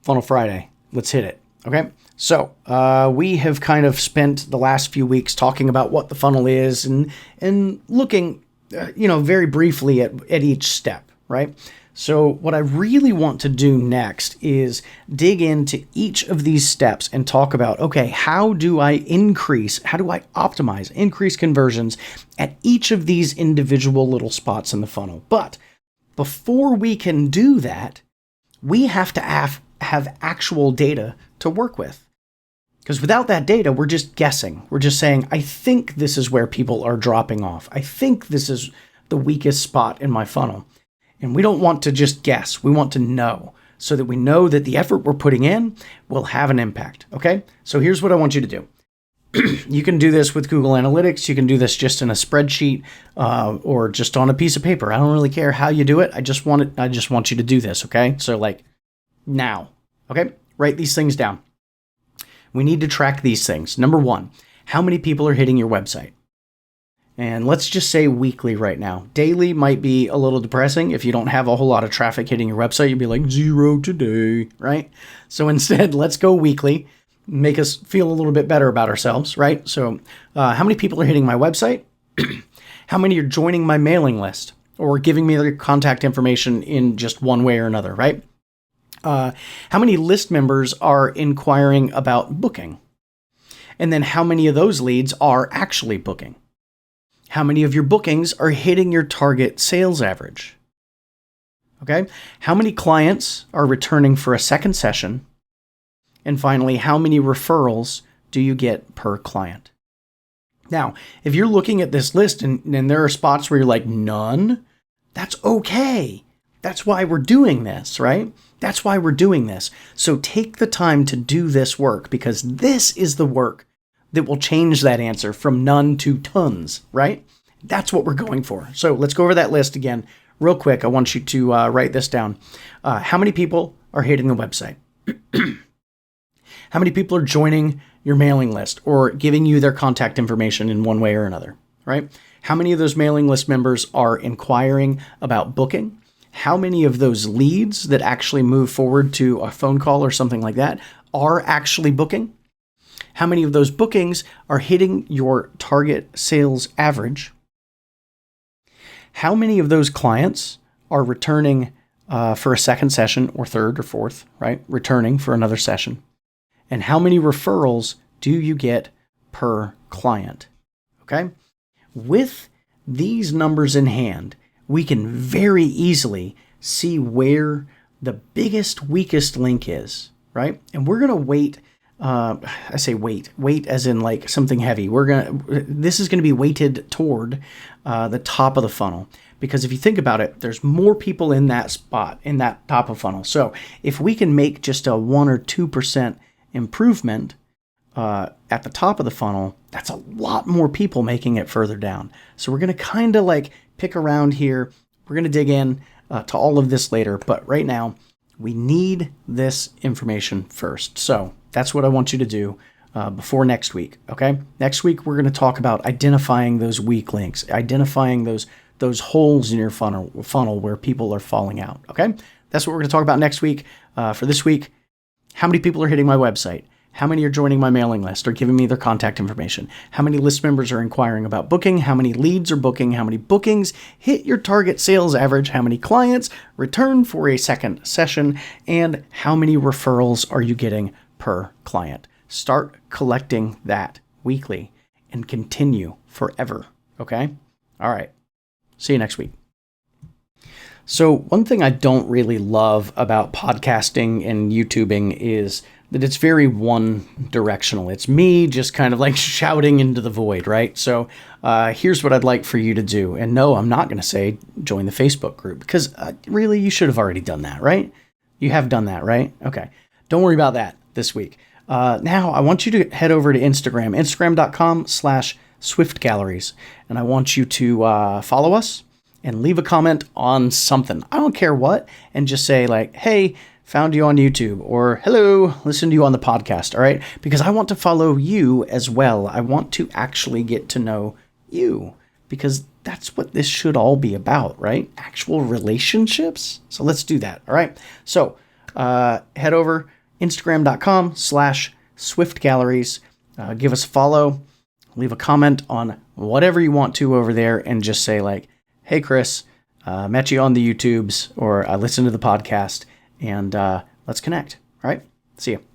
Funnel Friday. Let's hit it. Okay. So we have kind of spent the last few weeks talking about what the funnel is and looking, very briefly at each step, right? So what I really want to do next is dig into each of these steps and talk about, okay, how do I optimize, increase conversions at each of these individual little spots in the funnel? But before we can do that, we have to have actual data to work with. Because without that data, we're just guessing. We're just saying, I think this is where people are dropping off. I think this is the weakest spot in my funnel. And we don't want to just guess. We want to know so that we know that the effort we're putting in will have an impact. Okay? So here's what I want you to do. You can do this with Google Analytics. You can do this just in a spreadsheet or just on a piece of paper. I don't really care how you do it. I just want you to do this. Okay? So like now. Okay? Write these things down. We need to track these things. Number one, how many people are hitting your website? And let's just say weekly right now. Daily might be a little depressing. If you don't have a whole lot of traffic hitting your website, you'd be like 0 today, right? So instead, let's go weekly, make us feel a little bit better about ourselves, right? So how many people are hitting my website? How many are joining my mailing list or giving me their contact information in just one way or another, right? How many list members are inquiring about booking? And then how many of those leads are actually booking? How many of your bookings are hitting your target sales average? Okay. How many clients are returning for a second session? And finally, how many referrals do you get per client? Now, if you're looking at this list and there are spots where you're like, none, that's okay. That's why we're doing this, right? That's why we're doing this. So take the time to do this work because this is the work that will change that answer from none to tons, right? That's what we're going for. So let's go over that list again real quick. I want you to write this down. How many people are hitting the website? How many people are joining your mailing list or giving you their contact information in one way or another, right? How many of those mailing list members are inquiring about booking? How many of those leads that actually move forward to a phone call or something like that are actually booking? How many of those bookings are hitting your target sales average? How many of those clients are returning for a second session or third or fourth, right? Returning for another session. And how many referrals do you get per client? Okay. With these numbers in hand, we can very easily see where the biggest, weakest link is, right? And we're going to weight. I say weight as in like something heavy. This is going to be weighted toward the top of the funnel because if you think about it, there's more people in that spot, in that top of funnel. So if we can make just a 1 or 2% improvement at the top of the funnel, that's a lot more people making it further down. So we're going to kind of like pick around here. We're going to dig in to all of this later, but right now we need this information first. So that's what I want you to do before next week, okay? Next week, we're going to talk about identifying those weak links, identifying those holes in your funnel where people are falling out, okay? That's what we're going to talk about next week. For this week, how many people are hitting my website? How many are joining my mailing list or giving me their contact information? How many list members are inquiring about booking? How many leads are booking? How many bookings hit your target sales average? How many clients return for a second session? And how many referrals are you getting per client? Start collecting that weekly and continue forever. Okay? All right. See you next week. So one thing I don't really love about podcasting and YouTubing is that it's very one directional. It's me just kind of like shouting into the void, right? So here's what I'd like for you to do. And no, I'm not going to say join the Facebook group because really you should have already done that, right? You have done that, right? Okay. Don't worry about that this week. Now I want you to head over to Instagram, instagram.com/SwiftGalleries. And I want you to follow us and leave a comment on something. I don't care what. And just say like, hey, found you on YouTube, or hello, listen to you on the podcast, all right? Because I want to follow you as well. I want to actually get to know you because that's what this should all be about, right? Actual relationships. So let's do that, all right? So head over, Instagram.com/SwiftGalleries. Give us a follow, leave a comment on whatever you want to over there, and just say like, hey, Chris, met you on the YouTubes, or I listened to the podcast, and let's connect. All right. See you.